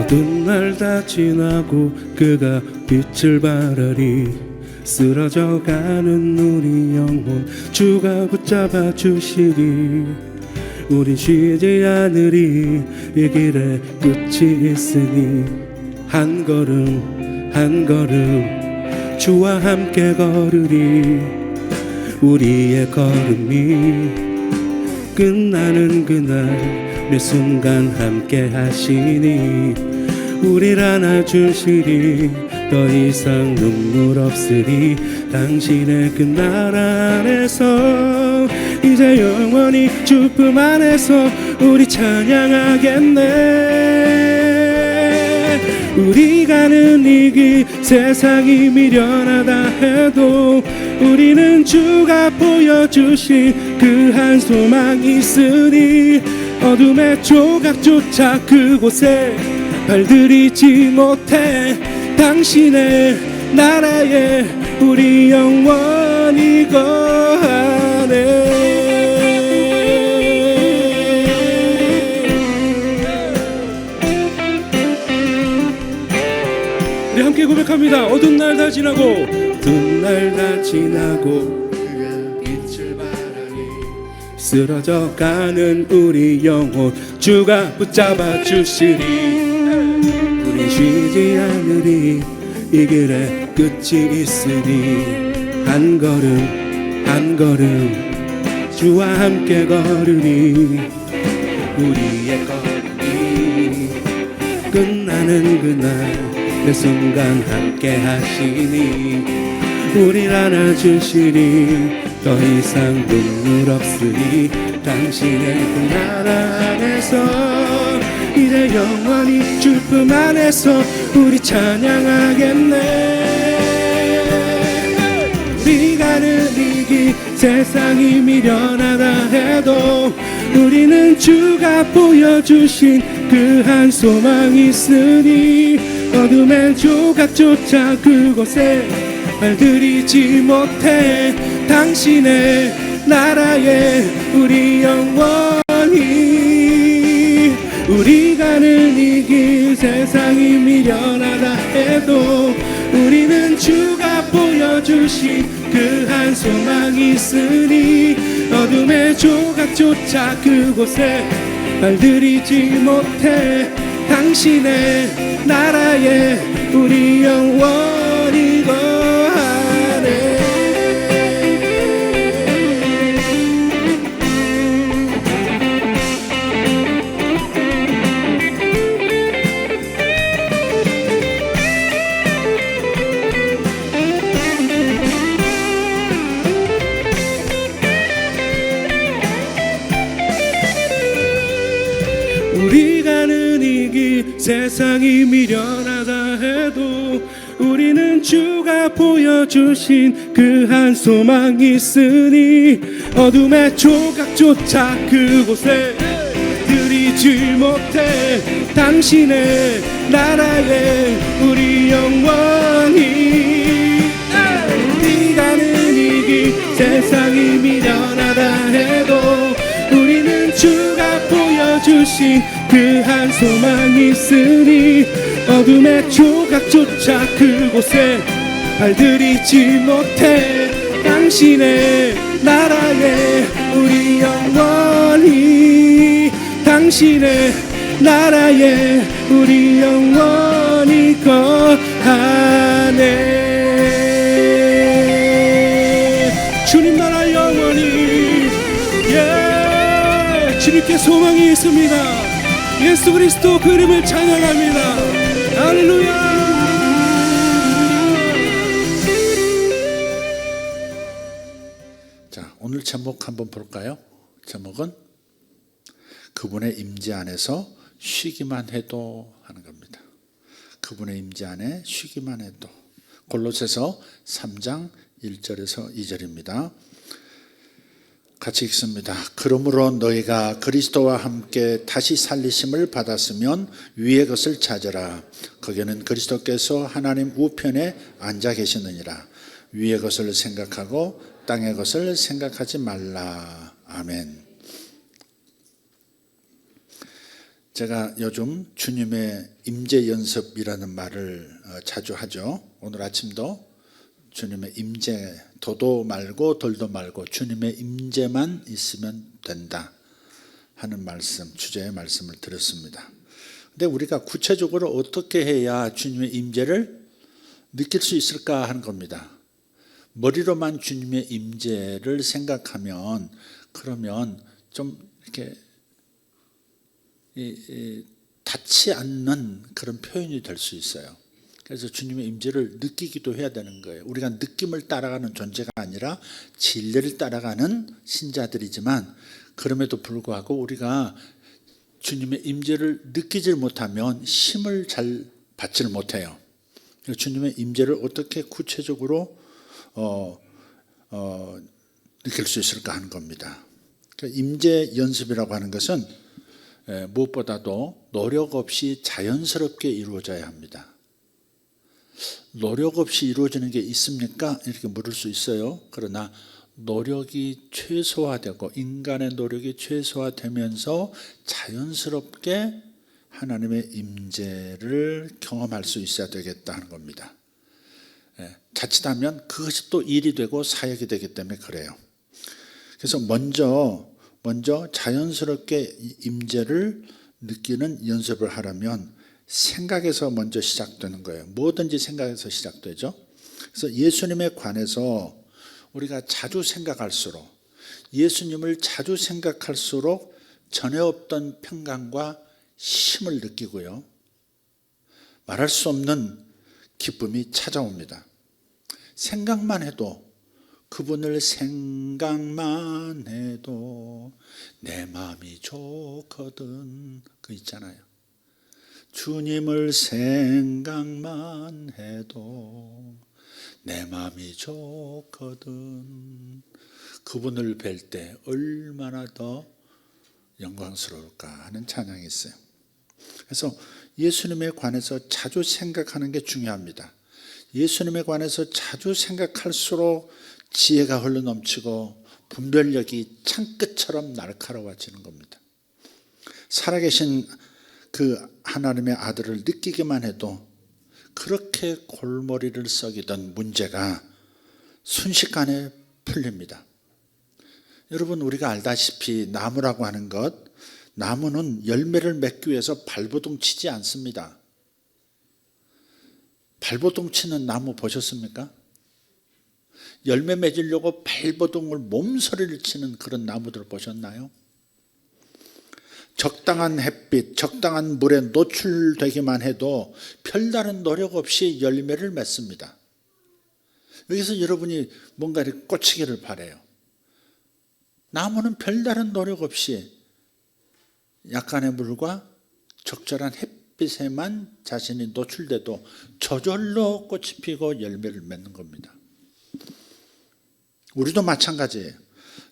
모든 날 다 지나고 그가 빛을 발하리. 쓰러져가는 우리 영혼 주가 붙잡아 주시리. 우린 쉬지 않으리. 이 길에 끝이 있으니 한 걸음 한 걸음 주와 함께 걸으리. 우리의 걸음이 끝나는 그날 매 순간 함께 하시니 우릴 안아주시리. 더 이상 눈물 없으리. 당신의 그 나라 안에서 이제 영원히 주 품 안에서 우리 찬양하겠네. 우리 가는 이 길 세상이 미련하다 해도 우리는 주가 보여주신 그 한 소망이 있으니 어둠의 조각조차 그곳에 발들이지 못해. 당신의 나라에 우리 영원히 거하네. 우리 함께 고백합니다. 어두운 날 다 지나고 어두운 날 다 지나고 그가 빛을 발하니 쓰러져가는 우리 영혼 주가 붙잡아 주시리. 우리 쉬지 않으리. 이 길에 끝이 있으니 한 걸음 한 걸음 주와 함께 걸으니 우리의 걸음이 끝나는 그날 매 순간 함께 하시니 우릴 안아주시리. 더 이상 눈물 없으리. 당신의 그 나라 안에서 이제 영원히 주 품 안에서 우리 찬양하겠네. 우리 가는 이 길 세상이 미련하다 해도 우리는 주가 보여주신 그 한 소망이 있으니 어둠의 조각조차 그곳에 발들이지 못해. 당신의 나라에 우리 영원히 우리 가는 이 길 세상이 미련하다 해도 우리는 주가 보여주신 그 한 소망이 있으니 어둠의 조각조차 그곳에 발들이지 못해. 당신의 나라에 우리 영원히 거하네. 우리 가는 이 길 세상이 미련하다 해도 우리는 주가 보여주신 그 한 소망이 있으니 어둠의 조각조차 그곳에 들이지 못해. 당신의 나라에 우리 영원히 우리 가는 이 길 세상이 미련하다 해도 우리는 주가 보여주신 그 한 소망이 있으니 어둠의 조각조차 그곳에 발들이지 못해. 당신의 나라에 우리 영원히 당신의 나라에 우리 영원히 거하네. 주님 나라 영원히 주님께 소망이 있습니다. 예수 그리스도 그 이름을 찬양합니다. 할렐루야. 자, 오늘 제목 한번 볼까요? 제목은 그분의 임재 안에서 쉬기만 해도 하는 겁니다. 그분의 임재 안에 쉬기만 해도. 골로새서 3장 1절에서 2절입니다. 같이 읽습니다. 그러므로 너희가 그리스도와 함께 다시 살리심을 받았으면 위의 것을 찾으라. 거기는 그리스도께서 하나님 우편에 앉아 계시느니라. 위의 것을 생각하고 땅의 것을 생각하지 말라. 아멘. 제가 요즘 주님의 임재 연습이라는 말을 자주 하죠. 오늘 아침도 주님의 임재, 도도 말고 덜도 말고 주님의 임재만 있으면 된다 하는 말씀, 주제의 말씀을 드렸습니다. 근데 우리가 구체적으로 어떻게 해야 주님의 임재를 느낄 수 있을까 하는 겁니다. 머리로만 주님의 임재를 생각하면 그러면 좀 이렇게 닿지 않는 그런 표현이 될 수 있어요. 그래서 주님의 임재를 느끼기도 해야 되는 거예요. 우리가 느낌을 따라가는 존재가 아니라 진리를 따라가는 신자들이지만 그럼에도 불구하고 우리가 주님의 임재를 느끼질 못하면 힘을 잘 받지를 못해요. 주님의 임재를 어떻게 구체적으로 느낄 수 있을까 하는 겁니다. 임재 연습이라고 하는 것은 무엇보다도 노력 없이 자연스럽게 이루어져야 합니다. 노력 없이 이루어지는 게 있습니까? 이렇게 물을 수 있어요. 그러나 노력이 최소화되고 인간의 노력이 최소화되면서 자연스럽게 하나님의 임재를 경험할 수 있어야 되겠다 하는 겁니다. 자칫하면 그것이 또 일이 되고 사역이 되기 때문에 그래요. 그래서 먼저 자연스럽게 임재를 느끼는 연습을 하려면 생각에서 먼저 시작되는 거예요. 뭐든지 생각에서 시작되죠. 그래서 예수님에 관해서 우리가 자주 생각할수록, 예수님을 자주 생각할수록 전에 없던 평강과 힘을 느끼고요, 말할 수 없는 기쁨이 찾아옵니다. 생각만 해도, 그분을 생각만 해도 내 마음이 좋거든, 그 있잖아요. 주님을 생각만 해도 내 마음이 좋거든. 그분을 뵐 때 얼마나 더 영광스러울까 하는 찬양이 있어요. 그래서 예수님에 관해서 자주 생각하는 게 중요합니다. 예수님에 관해서 자주 생각할수록 지혜가 흘러넘치고 분별력이 창끝처럼 날카로워지는 겁니다. 살아계신 그 하나님의 아들을 느끼기만 해도 그렇게 골머리를 썩이던 문제가 순식간에 풀립니다. 여러분, 우리가 알다시피 나무라고 하는 것, 나무는 열매를 맺기 위해서 발버둥 치지 않습니다. 발버둥 치는 나무 보셨습니까? 열매 맺으려고 발버둥을 몸서리를 치는 그런 나무들 보셨나요? 적당한 햇빛, 적당한 물에 노출되기만 해도 별다른 노력 없이 열매를 맺습니다. 여기서 여러분이 뭔가 이렇게 꽂히기를 바라요. 나무는 별다른 노력 없이 약간의 물과 적절한 햇빛에만 자신이 노출돼도 저절로 꽃이 피고 열매를 맺는 겁니다. 우리도 마찬가지예요.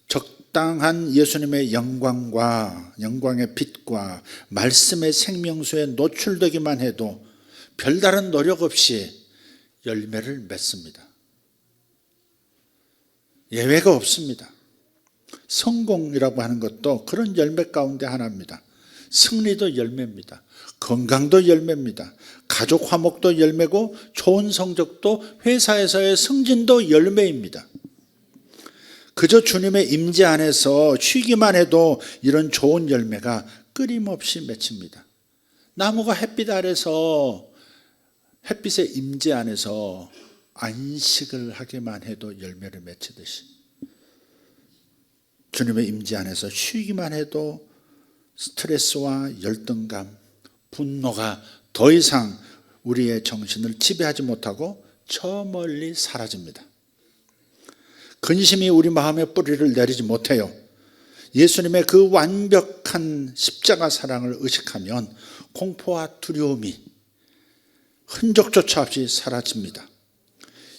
적당한 예수님의 영광과 영광의 빛과 말씀의 생명수에 노출되기만 해도 별다른 노력 없이 열매를 맺습니다. 예외가 없습니다. 성공이라고 하는 것도 그런 열매 가운데 하나입니다. 승리도 열매입니다. 건강도 열매입니다. 가족 화목도 열매고 좋은 성적도, 회사에서의 승진도 열매입니다. 그저 주님의 임재 안에서 쉬기만 해도 이런 좋은 열매가 끊임없이 맺힙니다. 나무가 햇빛 아래서, 햇빛의 임재 안에서 안식을 하기만 해도 열매를 맺히듯이 주님의 임재 안에서 쉬기만 해도 스트레스와 열등감, 분노가 더 이상 우리의 정신을 지배하지 못하고 저 멀리 사라집니다. 근심이 우리 마음의 뿌리를 내리지 못해요. 예수님의 그 완벽한 십자가 사랑을 의식하면 공포와 두려움이 흔적조차 없이 사라집니다.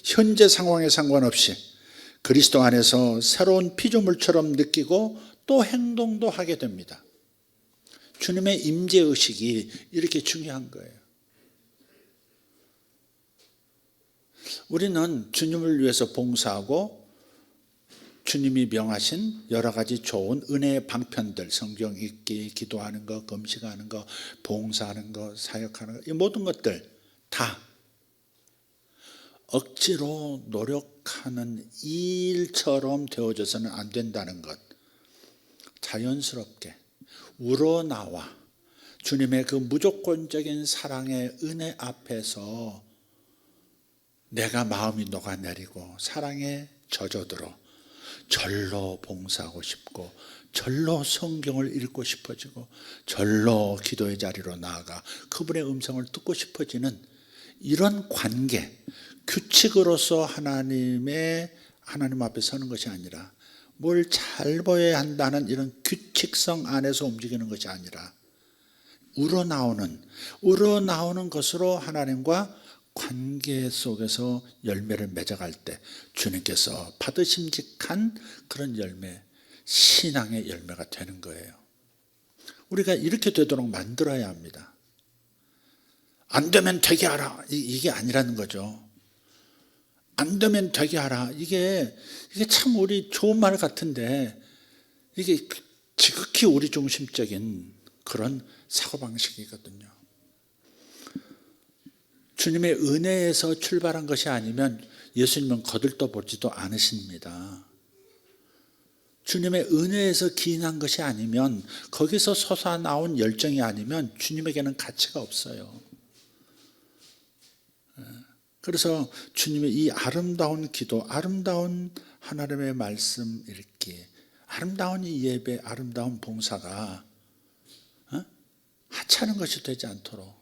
현재 상황에 상관없이 그리스도 안에서 새로운 피조물처럼 느끼고 또 행동도 하게 됩니다. 주님의 임재의식이 이렇게 중요한 거예요. 우리는 주님을 위해서 봉사하고 주님이 명하신 여러 가지 좋은 은혜의 방편들, 성경 읽기, 기도하는 거, 금식하는 거, 봉사하는 거, 사역하는 거, 이 모든 것들 다 억지로 노력하는 일처럼 되어져서는 안 된다는 것. 자연스럽게 우러나와 주님의 그 무조건적인 사랑의 은혜 앞에서 내가 마음이 녹아내리고 사랑에 젖어들어 절로 봉사하고 싶고 절로 성경을 읽고 싶어지고 절로 기도의 자리로 나아가 그분의 음성을 듣고 싶어지는 이런 관계, 규칙으로서 하나님 앞에 서는 것이 아니라 뭘 잘 보여야 한다는 이런 규칙성 안에서 움직이는 것이 아니라 우러나오는 것으로 하나님과 관계 속에서 열매를 맺어갈 때 주님께서 받으심직한 그런 열매, 신앙의 열매가 되는 거예요. 우리가 이렇게 되도록 만들어야 합니다. 안 되면 되게 하라, 이게 아니라는 거죠. 안 되면 되게 하라, 이게 참 우리 좋은 말 같은데 이게 지극히 우리 중심적인 그런 사고방식이거든요. 주님의 은혜에서 출발한 것이 아니면 예수님은 거들떠보지도 않으십니다. 주님의 은혜에서 기인한 것이 아니면, 거기서 솟아나온 열정이 아니면 주님에게는 가치가 없어요. 그래서 주님의 이 아름다운 기도, 아름다운 하나님의 말씀 읽기, 아름다운 이 예배, 아름다운 봉사가 하찮은 것이 되지 않도록,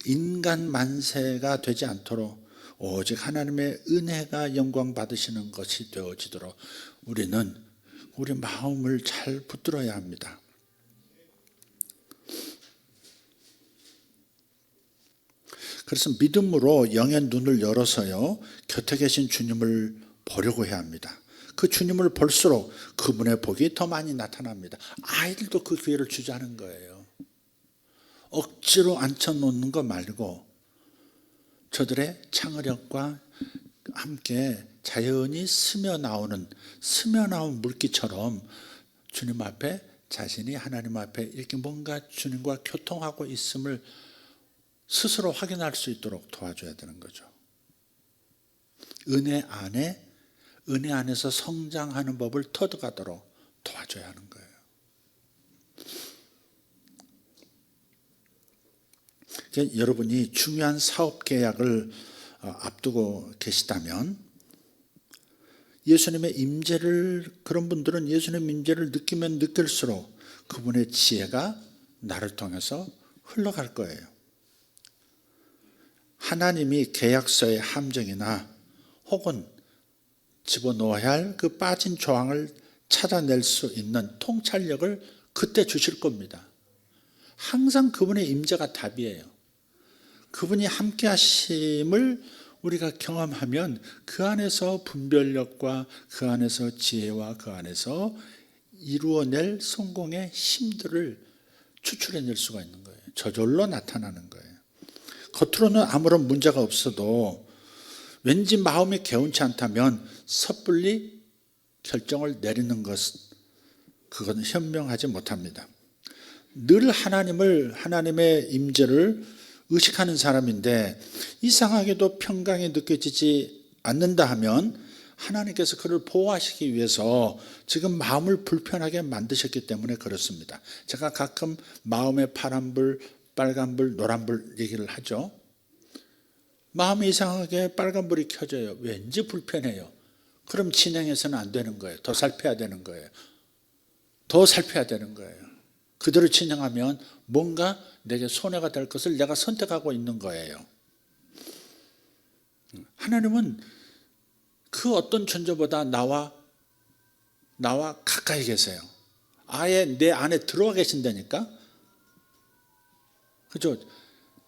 인간 만세가 되지 않도록 오직 하나님의 은혜가 영광 받으시는 것이 되어지도록 우리는 우리 마음을 잘 붙들어야 합니다. 그래서 믿음으로 영의 눈을 열어서요, 곁에 계신 주님을 보려고 해야 합니다. 그 주님을 볼수록 그분의 복이 더 많이 나타납니다. 아이들도 그 기회를 주자는 거예요. 억지로 앉혀놓는 거 말고 저들의 창의력과 함께 자연히 스며나온 물기처럼 주님 앞에, 자신이 하나님 앞에 이렇게 뭔가 주님과 교통하고 있음을 스스로 확인할 수 있도록 도와줘야 되는 거죠. 은혜 안에서 성장하는 법을 터득하도록 도와줘야 하는 거예요. 여러분이 중요한 사업 계약을 앞두고 계시다면 예수님의 임재를, 그런 분들은 예수님의 임재를 느끼면 느낄수록 그분의 지혜가 나를 통해서 흘러갈 거예요. 하나님이 계약서의 함정이나 혹은 집어넣어야 할 그 빠진 조항을 찾아낼 수 있는 통찰력을 그때 주실 겁니다. 항상 그분의 임재가 답이에요. 그분이 함께 하심을 우리가 경험하면 그 안에서 분별력과 그 안에서 지혜와 그 안에서 이루어낼 성공의 힘들을 추출해낼 수가 있는 거예요. 저절로 나타나는 거예요. 겉으로는 아무런 문제가 없어도 왠지 마음이 개운치 않다면 섣불리 결정을 내리는 그건 현명하지 못합니다. 늘 하나님의 임재를 의식하는 사람인데 이상하게도 평강이 느껴지지 않는다 하면 하나님께서 그를 보호하시기 위해서 지금 마음을 불편하게 만드셨기 때문에 그렇습니다. 제가 가끔 마음의 파란불, 빨간불, 노란불 얘기를 하죠. 마음이 이상하게 빨간불이 켜져요. 왠지 불편해요. 그럼 진행해서는 안 되는 거예요. 더 살펴야 되는 거예요. 그대로 진행하면 뭔가 내게 손해가 될 것을 내가 선택하고 있는 거예요. 하나님은 그 어떤 존재보다 나와 가까이 계세요. 아예 내 안에 들어와 계신다니까. 그죠?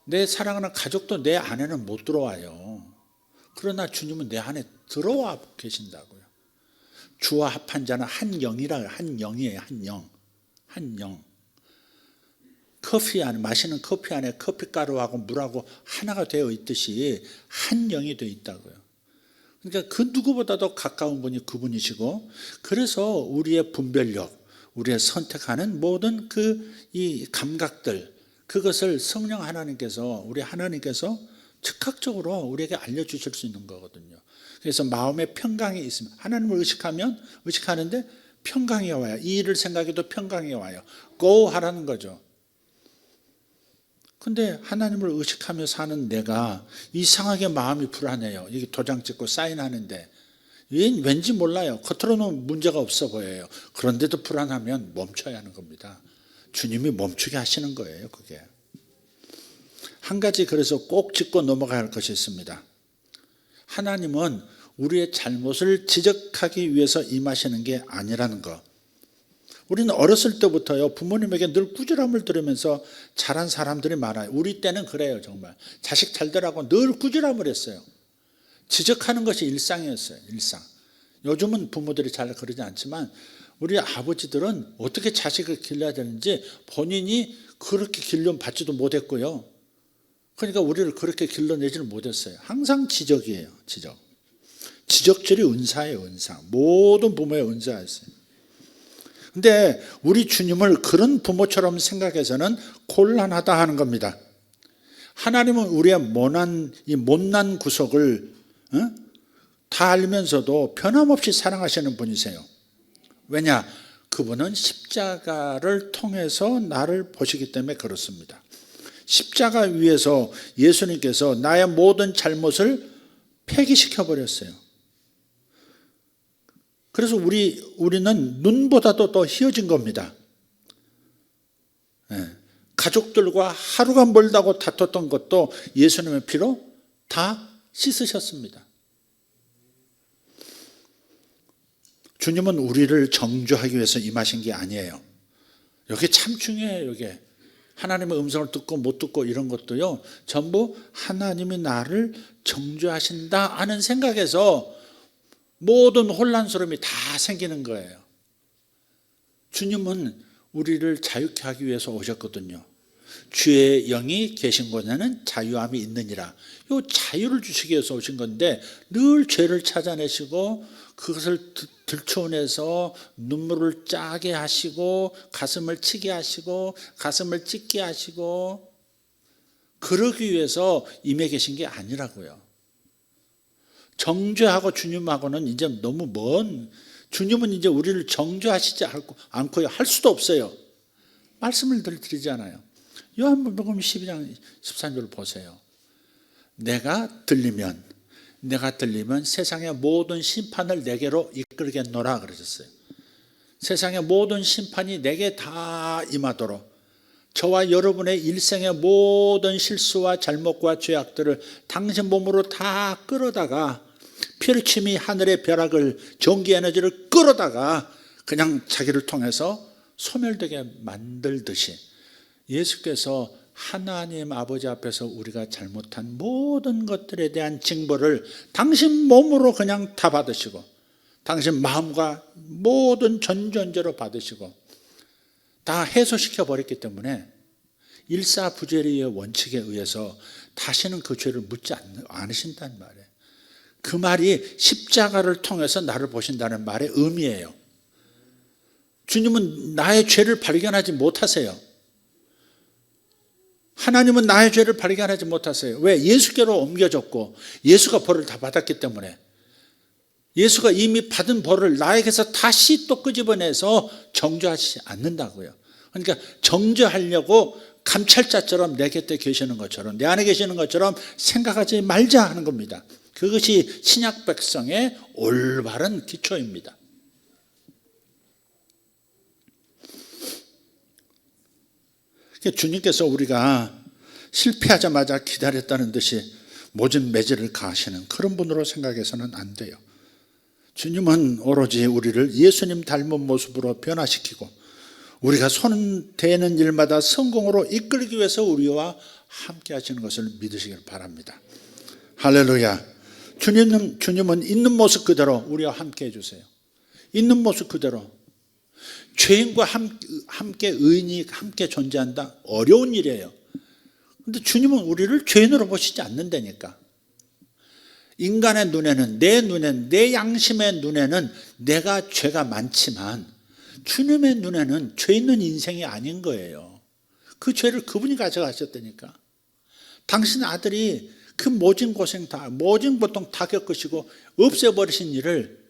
내 사랑하는 가족도 내 안에는 못 들어와요. 그러나 주님은 내 안에 들어와 계신다고요. 주와 합한 자는 한 영이에요. 한 영. 마시는 커피 안에 커피가루하고 물하고 하나가 되어 있듯이 한 영이 되어 있다고요. 그러니까 그 누구보다도 가까운 분이 그분이시고, 그래서 우리의 분별력, 우리의 선택하는 모든 이 감각들, 그것을 성령 하나님께서, 우리 하나님께서 즉각적으로 우리에게 알려주실 수 있는 거거든요. 그래서 마음에 평강이 있으면, 하나님을 의식하는데 평강이 와요. 이 일을 생각해도 평강이 와요. go 하라는 거죠. 근데 하나님을 의식하며 사는 내가 이상하게 마음이 불안해요. 이게 도장 찍고 사인하는데 왠지 몰라요. 겉으로는 문제가 없어 보여요. 그런데도 불안하면 멈춰야 하는 겁니다. 주님이 멈추게 하시는 거예요. 그게 한 가지, 그래서 꼭 짚고 넘어가야 할 것이 있습니다. 하나님은 우리의 잘못을 지적하기 위해서 임하시는 게 아니라는 거. 우리는 어렸을 때부터요, 부모님에게 늘 꾸지람을 들으면서 자란 사람들이 많아요. 우리 때는 그래요. 정말 자식 잘 되라고 늘 꾸지람을 했어요. 지적하는 것이 일상이었어요. 일상. 요즘은 부모들이 잘 그러지 않지만 우리 아버지들은 어떻게 자식을 길러야 되는지 본인이 그렇게 길름 받지도 못했고요. 그러니까 우리를 그렇게 길러내지를 못했어요. 항상 지적이에요. 지적질이 은사예요. 은사. 모든 부모의 은사였어요. 근데 우리 주님을 그런 부모처럼 생각해서는 곤란하다 하는 겁니다. 하나님은 우리의 못난 구석을 다 알면서도 변함없이 사랑하시는 분이세요. 왜냐? 그분은 십자가를 통해서 나를 보시기 때문에 그렇습니다. 십자가 위에서 예수님께서 나의 모든 잘못을 폐기시켜 버렸어요. 그래서 우리는 눈보다도 더 희어진 겁니다. 가족들과 하루가 멀다고 다퉜던 것도 예수님의 피로 다 씻으셨습니다. 주님은 우리를 정죄하기 위해서 임하신 게 아니에요. 이게 참 중요해요. 이게 하나님의 음성을 듣고 못 듣고 이런 것도요, 전부 하나님이 나를 정죄하신다 하는 생각에서 모든 혼란스러움이 다 생기는 거예요. 주님은 우리를 자유케 하기 위해서 오셨거든요. 주의 영이 계신 곳에는 자유함이 있느니라. 이 자유를 주시기 위해서 오신 건데 늘 죄를 찾아내시고 그것을 들춰내서 눈물을 짜게 하시고 가슴을 치게 하시고 가슴을 찢게 하시고 그러기 위해서 임해 계신 게 아니라고요. 정죄하고 주님하고는 이제 너무 먼, 주님은 이제 우리를 정죄하시지 않고요, 할 수도 없어요. 말씀을 드리잖아요. 요한복음 12장 13절 보세요. 내가 들리면 세상의 모든 심판을 내게로 이끌겠노라 그러셨어요. 세상의 모든 심판이 내게 다 임하도록 저와 여러분의 일생의 모든 실수와 잘못과 죄악들을 당신 몸으로 다 끌어다가 피를 침이 하늘의 벼락을 전기 에너지를 끌어다가 그냥 자기를 통해서 소멸되게 만들듯이 예수께서 하나님 아버지 앞에서 우리가 잘못한 모든 것들에 대한 징벌을 당신 몸으로 그냥 다 받으시고 당신 마음과 모든 전전제로 받으시고 다 해소시켜 버렸기 때문에 일사부재리의 원칙에 의해서 다시는 그 죄를 묻지 않으신다는 말이에요. 그 말이 십자가를 통해서 나를 보신다는 말의 의미예요. 주님은 나의 죄를 발견하지 못하세요. 하나님은 나의 죄를 발견하지 못하세요. 왜? 예수께로 옮겨졌고 예수가 벌을 다 받았기 때문에 예수가 이미 받은 벌을 나에게서 다시 또 끄집어내서 정죄하지 않는다고요. 그러니까 정죄하려고 감찰자처럼 내 곁에 계시는 것처럼 내 안에 계시는 것처럼 생각하지 말자 하는 겁니다. 그것이 신약 백성의 올바른 기초입니다. 주님께서 우리가 실패하자마자 기다렸다는 듯이 모진 매질을 가하시는 그런 분으로 생각해서는 안 돼요. 주님은 오로지 우리를 예수님 닮은 모습으로 변화시키고 우리가 손 대는 일마다 성공으로 이끌기 위해서 우리와 함께 하시는 것을 믿으시길 바랍니다. 할렐루야. 주님은 있는 모습 그대로 우리와 함께 해주세요. 있는 모습 그대로. 죄인과 함께 의인이 함께 존재한다? 어려운 일이에요. 그런데 주님은 우리를 죄인으로 보시지 않는다니까. 인간의 눈에는, 내 눈에는, 내 양심의 눈에는 내가 죄가 많지만 주님의 눈에는 죄 있는 인생이 아닌 거예요. 그 죄를 그분이 가져가셨다니까. 당신 아들이 그 모진 고생 다, 모진 고통 다 겪으시고 없애버리신 일을,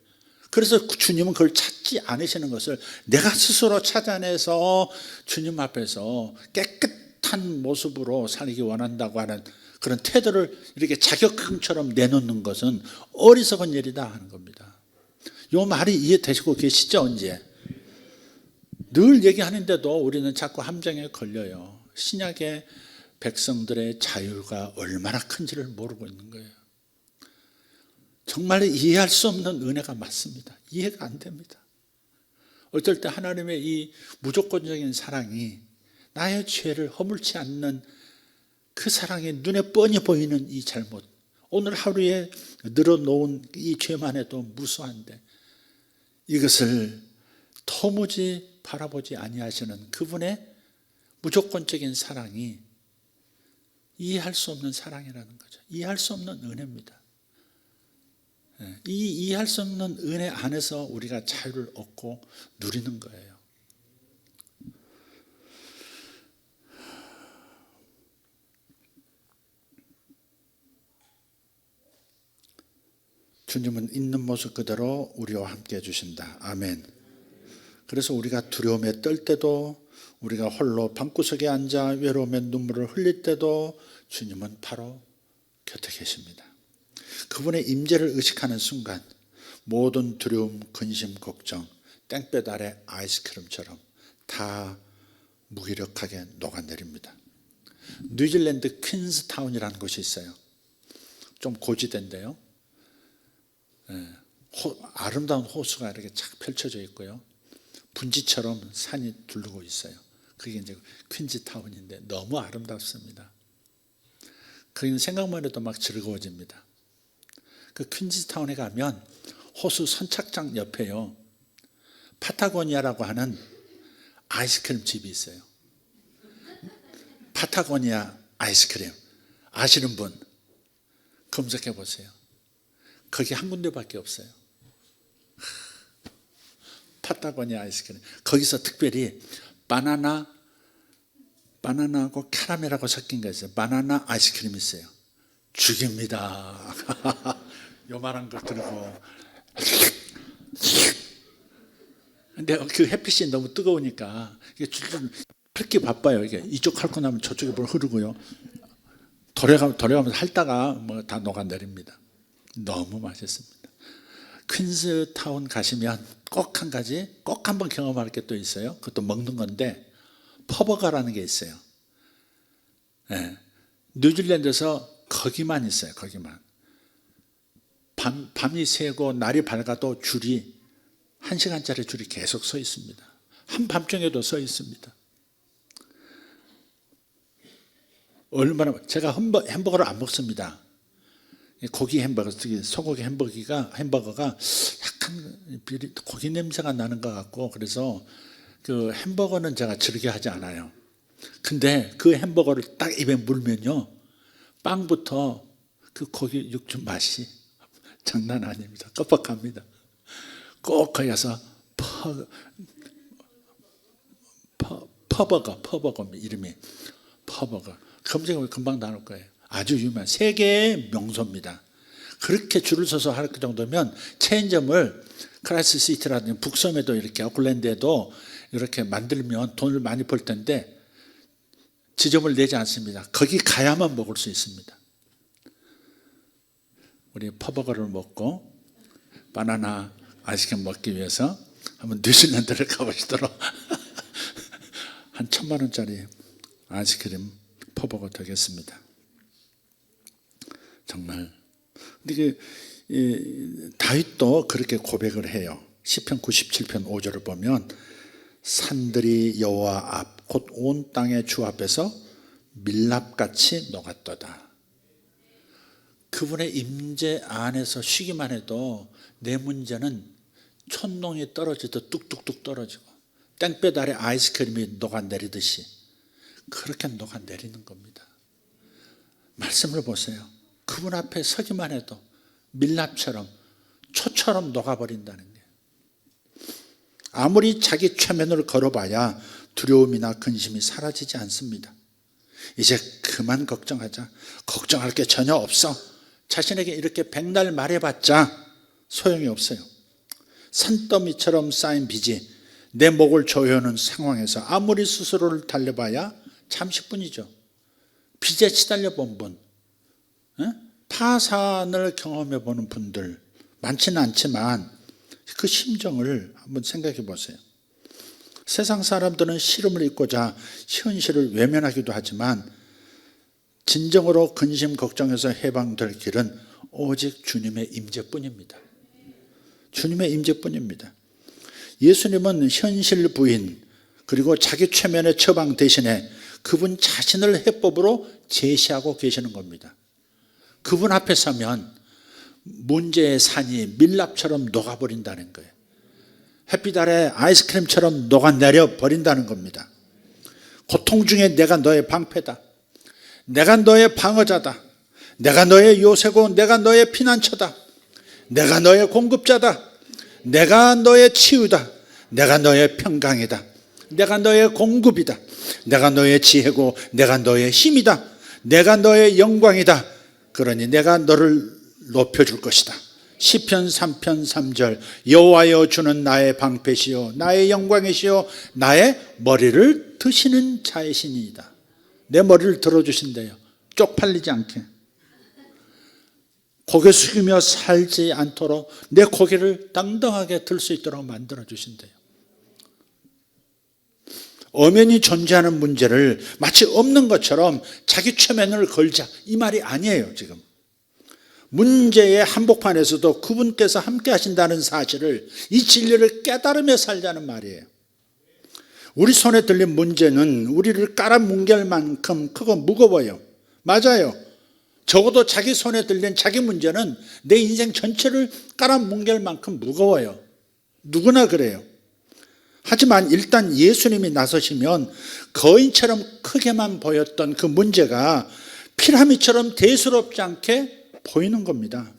그래서 주님은 그걸 찾지 않으시는 것을 내가 스스로 찾아내서 주님 앞에서 깨끗한 모습으로 살기 원한다고 하는 그런 태도를 이렇게 자격증처럼 내놓는 것은 어리석은 일이다 하는 겁니다. 이 말이 이해되시고 계시죠? 이제 늘 얘기하는데도 우리는 자꾸 함정에 걸려요. 신약의 백성들의 자유가 얼마나 큰지를 모르고 있는 거예요. 정말 이해할 수 없는 은혜가 맞습니다. 이해가 안 됩니다. 어쩔 때 하나님의 이 무조건적인 사랑이 나의 죄를 허물지 않는 그 사랑이 눈에 뻔히 보이는 이 잘못, 오늘 하루에 늘어놓은 이 죄만 해도 무수한데 이것을 도무지 바라보지 아니하시는 그분의 무조건적인 사랑이 이해할 수 없는 사랑이라는 거죠. 이해할 수 없는 은혜입니다. 이 이해할 수 없는 은혜 안에서 우리가 자유를 얻고 누리는 거예요. 주님은 있는 모습 그대로 우리와 함께 해주신다. 아멘. 그래서 우리가 두려움에 떨 때도, 우리가 홀로 방구석에 앉아 외로움에 눈물을 흘릴 때도 주님은 바로 곁에 계십니다. 그분의 임재를 의식하는 순간 모든 두려움, 근심, 걱정 땡볕 아래 아이스크림처럼 다 무기력하게 녹아내립니다. 뉴질랜드 퀸스타운이라는 곳이 있어요. 좀 고지대인데요. 아름다운 호수가 이렇게 착 펼쳐져 있고요. 분지처럼 산이 두르고 있어요. 그게 이제 퀸즈타운인데 너무 아름답습니다. 그게 생각만 해도 막 즐거워집니다. 그 퀸즈타운에 가면 호수 선착장 옆에요, 파타고니아라고 하는 아이스크림 집이 있어요. 파타고니아 아이스크림 아시는 분 검색해 보세요. 거기 한 군데밖에 없어요. 파타고니아 아이스크림. 거기서 특별히 바나나하고 캐러멜하고 섞인 거 있어요. 바나나 아이스크림이 있어요. 죽입니다. 요만한 거 들고. 근데 그 햇빛이 너무 뜨거우니까 이게 그렇게 바빠요. 이게 이쪽 핥고 나면 저쪽에 뭘 흐르고요. 도래가면서 핥다가 뭐 다 녹아내립니다. 너무 맛있습니다. 퀸즈타운 가시면 꼭 한 가지, 꼭 한번 경험할 게 또 있어요. 그것도 먹는 건데 퍼버거라는 게 있어요. 뉴질랜드에서 거기만 있어요. 거기만. 밤이 새고 날이 밝아도 줄이 1시간짜리 줄이 계속 서 있습니다. 한밤중에도 서 있습니다. 얼마나, 제가 햄버거를 안 먹습니다. 고기 햄버거, 특히 소고기 햄버거가 약간 고기 냄새가 나는 것 같고, 그래서 그 햄버거는 제가 즐겨 하지 않아요. 근데 그 햄버거를 딱 입에 물면요, 빵부터 그 고기 육즙 맛이 장난 아닙니다. 깜빡합니다. 꼭 거기 가서 퍼버거 이름이 퍼버거. 검색하면 금방 나올 거예요. 아주 유명한 세계의 명소입니다. 그렇게 줄을 서서 할 정도면 체인점을 크라이스 시티라든지 북섬에도 이렇게 오클랜드에도 이렇게 만들면 돈을 많이 벌 텐데 지점을 내지 않습니다. 거기 가야만 먹을 수 있습니다. 우리 퍼버거를 먹고 바나나 아이스크림 먹기 위해서 한번 뉴질랜드를 가보시도록 한 1,000만 원짜리 아이스크림 퍼버거 되겠습니다. 정말. 근데 다윗도 그렇게 고백을 해요. 시편 97편 5절을 보면 산들이 여호와 앞 곧 온 땅의 주 앞에서 밀랍같이 녹았도다. 그분의 임재 안에서 쉬기만 해도 내 문제는 촛농이 떨어지듯 뚝뚝뚝 떨어지고 땡볕 아래 아이스크림이 녹아내리듯이 그렇게 녹아내리는 겁니다. 말씀을 보세요. 그분 앞에 서기만 해도 밀랍처럼 초처럼 녹아버린다는 거예요. 아무리 자기 최면을 걸어봐야 두려움이나 근심이 사라지지 않습니다. 이제 그만 걱정하자. 걱정할 게 전혀 없어. 자신에게 이렇게 백날 말해봤자 소용이 없어요. 산더미처럼 쌓인 빚이 내 목을 조여오는 상황에서 아무리 스스로를 달래봐야 잠시뿐이죠. 빚에 시달려 본 분, 파산을 경험해 보는 분들 많지는 않지만 그 심정을 한번 생각해 보세요. 세상 사람들은 시름을 잊고자 현실을 외면하기도 하지만 진정으로 근심 걱정에서 해방될 길은 오직 주님의 임재뿐입니다. 주님의 임재뿐입니다. 예수님은 현실 부인 그리고 자기 최면의 처방 대신에 그분 자신을 해법으로 제시하고 계시는 겁니다. 그분 앞에 서면 문제의 산이 밀랍처럼 녹아버린다는 거예요. 햇빛 아래 아이스크림처럼 녹아내려 버린다는 겁니다. 고통 중에 내가 너의 방패다. 내가 너의 방어자다. 내가 너의 요새고 내가 너의 피난처다. 내가 너의 공급자다. 내가 너의 치유다. 내가 너의 평강이다. 내가 너의 공급이다. 내가 너의 지혜고 내가 너의 힘이다. 내가 너의 영광이다. 그러니 내가 너를 높여줄 것이다. 시편 3편 3절 여호와여 주는 나의 방패시요 나의 영광이시요 나의 머리를 드시는 자이시니이다. 내 머리를 들어주신대요. 쪽팔리지 않게 고개 숙이며 살지 않도록 내 고개를 당당하게 들 수 있도록 만들어 주신대요. 엄연히 존재하는 문제를 마치 없는 것처럼 자기 최면을 걸자 이 말이 아니에요. 지금 문제의 한복판에서도 그분께서 함께 하신다는 사실을 이 진리를 깨달으며 살자는 말이에요. 우리 손에 들린 문제는 우리를 깔아뭉갤 만큼 크고 무거워요. 맞아요. 적어도 자기 손에 들린 자기 문제는 내 인생 전체를 깔아뭉갤 만큼 무거워요. 누구나 그래요. 하지만 일단 예수님이 나서시면 거인처럼 크게만 보였던 그 문제가 피라미처럼 대수롭지 않게 보이는 겁니다.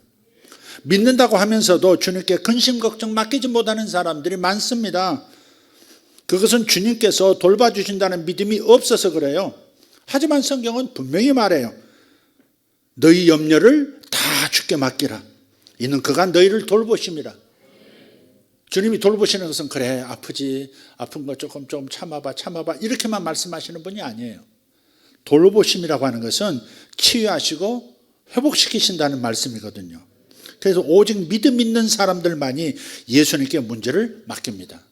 믿는다고 하면서도 주님께 근심 걱정 맡기지 못하는 사람들이 많습니다. 그것은 주님께서 돌봐주신다는 믿음이 없어서 그래요. 하지만 성경은 분명히 말해요. 너희 염려를 다 주께 맡기라. 이는 그가 너희를 돌보심이라. 주님이 돌보시는 것은 그래 아프지 아픈 거 조금 참아봐 이렇게만 말씀하시는 분이 아니에요. 돌보심이라고 하는 것은 치유하시고 회복시키신다는 말씀이거든요. 그래서 오직 믿음 있는 사람들만이 예수님께 문제를 맡깁니다.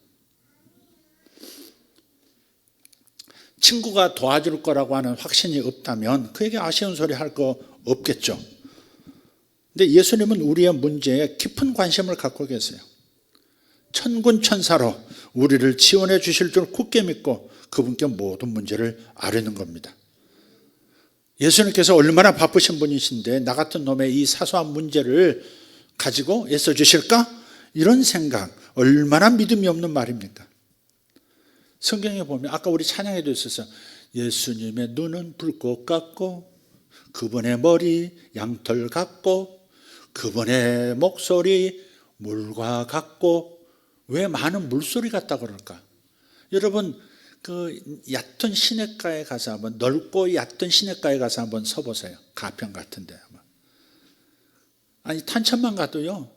친구가 도와줄 거라고 하는 확신이 없다면 그에게 아쉬운 소리 할 거 없겠죠. 근데 예수님은 우리의 문제에 깊은 관심을 갖고 계세요. 천군 천사로 우리를 지원해 주실 줄 굳게 믿고 그분께 모든 문제를 아뢰는 겁니다. 예수님께서 얼마나 바쁘신 분이신데 나 같은 놈의 이 사소한 문제를 가지고 애써 주실까? 이런 생각 얼마나 믿음이 없는 말입니까? 성경에 보면 아까 우리 찬양에도 있어서 예수님의 눈은 불꽃 같고 그분의 머리 양털 같고 그분의 목소리 물과 같고 왜 많은 물소리 같다 그럴까? 여러분 그 얕은 시냇가에 가서 한번 넓고 얕은 시냇가에 가서 한번 서보세요. 가평 같은데 아니 탄천만 가도요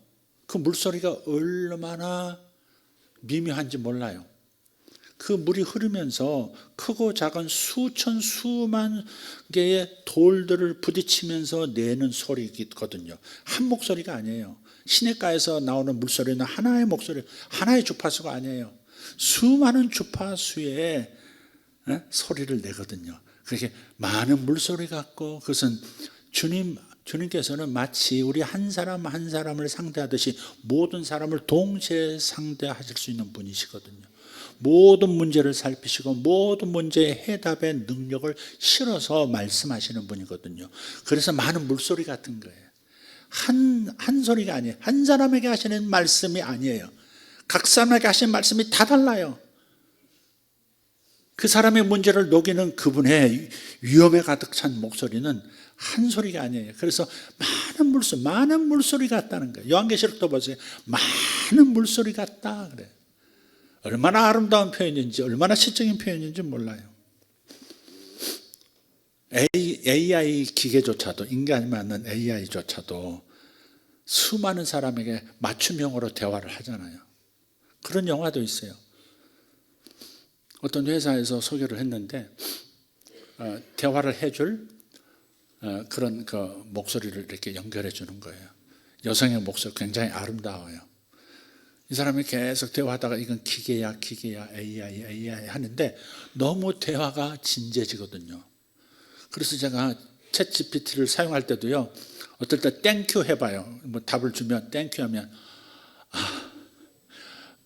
그 물소리가 얼마나 미묘한지 몰라요. 그 물이 흐르면서 크고 작은 수천 수만 개의 돌들을 부딪히면서 내는 소리거든요. 한 목소리가 아니에요. 시냇가에서 나오는 물소리는 하나의 목소리, 하나의 주파수가 아니에요. 수많은 주파수의 소리를 내거든요. 그렇게 많은 물소리 같고 그것은 주님께서는 마치 우리 한 사람 한 사람을 상대하듯이 모든 사람을 동시에 상대하실 수 있는 분이시거든요. 모든 문제를 살피시고 모든 문제의 해답의 능력을 실어서 말씀하시는 분이거든요. 그래서 많은 물소리 같은 거예요. 한 소리가 아니에요. 한 사람에게 하시는 말씀이 아니에요. 각 사람에게 하시는 말씀이 다 달라요. 그 사람의 문제를 녹이는 그분의 위험에 가득 찬 목소리는 한 소리가 아니에요. 그래서 많은 많은 물소리 같다는 거예요. 요한계시록도 보세요. 많은 물소리 같다 그래. 얼마나 아름다운 표현인지, 얼마나 시적인 표현인지 몰라요. AI 기계조차도, 인간이 만든 AI조차도 수많은 사람에게 맞춤형으로 대화를 하잖아요. 그런 영화도 있어요. 어떤 회사에서 소개를 했는데 대화를 해줄 그런 그 목소리를 이렇게 연결해 주는 거예요. 여성의 목소리 굉장히 아름다워요. 이 사람이 계속 대화하다가 이건 기계야 AI 하는데 너무 대화가 진지해지거든요. 그래서 제가 챗 GPT를 사용할 때도요, 어떨 때 땡큐 해봐요. 뭐 답을 주면 땡큐 하면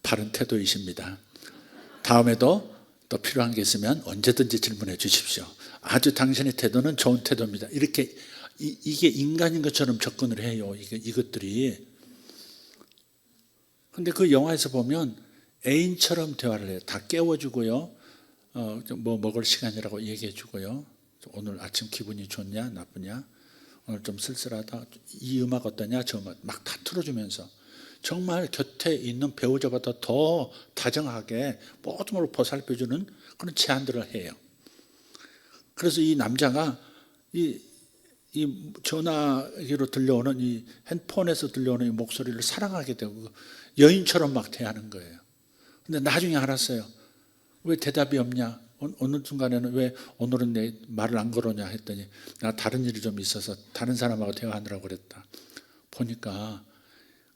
바른 태도이십니다. 다음에도 또 필요한 게 있으면 언제든지 질문해 주십시오. 아주 당신의 태도는 좋은 태도입니다. 이렇게 이게 인간인 것처럼 접근을 해요. 이것들이. 근데 그 영화에서 보면 애인처럼 대화를 해요. 다 깨워주고요. 뭐 먹을 시간이라고 얘기해 주고요. 오늘 아침 기분이 좋냐 나쁘냐, 오늘 좀 쓸쓸하다, 이 음악 어떠냐, 저 음악 막 다 틀어주면서 정말 곁에 있는 배우자보다 더 다정하게 모든 걸 보살펴주는 그런 제안들을 해요. 그래서 이 남자가 이 전화기로 들려오는 이 핸드폰에서 들려오는 이 목소리를 사랑하게 되고 여인처럼 막 대하는 거예요. 근데 나중에 알았어요. 왜 대답이 없냐? 어느 순간에는 왜 오늘은 내 말을 안 걸었냐 했더니 나 다른 일이 좀 있어서 다른 사람하고 대화하느라고 그랬다. 보니까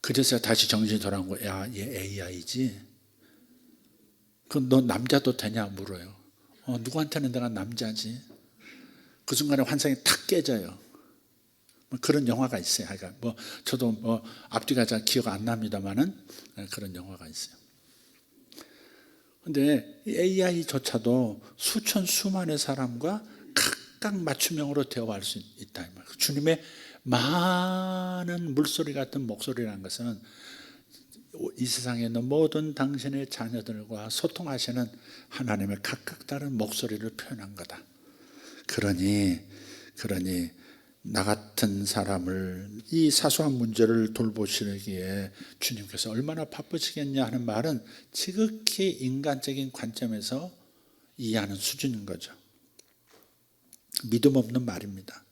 그제서야 다시 정신이 돌아온 거야. 야, 얘 AI지? 그럼 너 남자도 되냐 물어요. 누구한테는 내가 남자지? 그 순간에 환상이 탁 깨져요. 그런 영화가 있어요. 그러니까 뭐 저도 앞뒤가 잘 기억 안 납니다만은 그런 영화가 있어요. 근데 AI조차도 수만의 사람과 각각 맞춤형으로 대화할 수 있다. 주님의 많은 물소리 같은 목소리라는 것은 이 세상에 있는 모든 당신의 자녀들과 소통하시는 하나님의 각각 다른 목소리를 표현한 거다. 그러니 나 같은 사람을 이 사소한 문제를 돌보시기에 주님께서 얼마나 바쁘시겠냐 하는 말은 지극히 인간적인 관점에서 이해하는 수준인 거죠. 믿음 없는 말입니다.